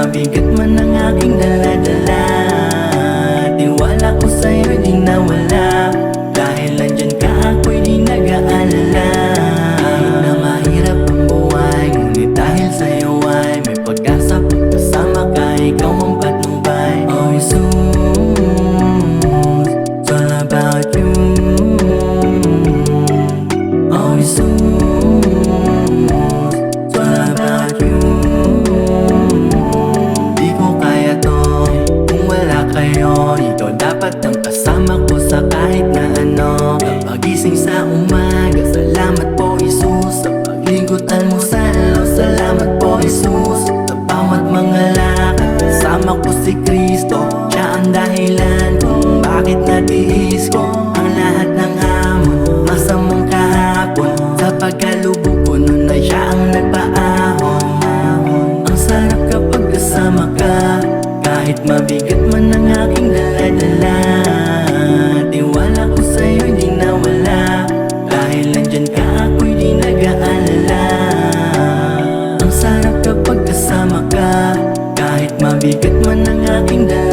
mabigat man ang aking daladala, tiwala ko sa'yo di nawala. Dahil nandyan ka ako'y di nag-aalala. Kahit na mahirap ang buhay, ngunit dahil sa'yo ay may pag-asa. Pagkasama ka, ikaw ang patnubay. Oh Jesus, it's all about you. Oh Jesus, it's all about you. Di ko kaya to kung wala kayo. Ikaw dapat ang kasama ko sa kahit na ano. Pagising sa umaga, salamat po Jesus. Sa pagligot almusal, salamat po Jesus. Sa bawat mga lakad, kasama ko si Kristo. Siya ang dahilan kung bakit natiis ko ang lahat ng hamon, masamang kahapon. Sa pagkalubog ko nun ay siya ang nagpaahon. Ang sarap kapag kasama ka, kahit mabigat man ang aking daladala. Tiwala ko sa'yo di nawala. Dahil nandyan ka ako'y di nag-aalala. Ang sarap kapag kasama ka, kahit mabigat man ang aking daladala.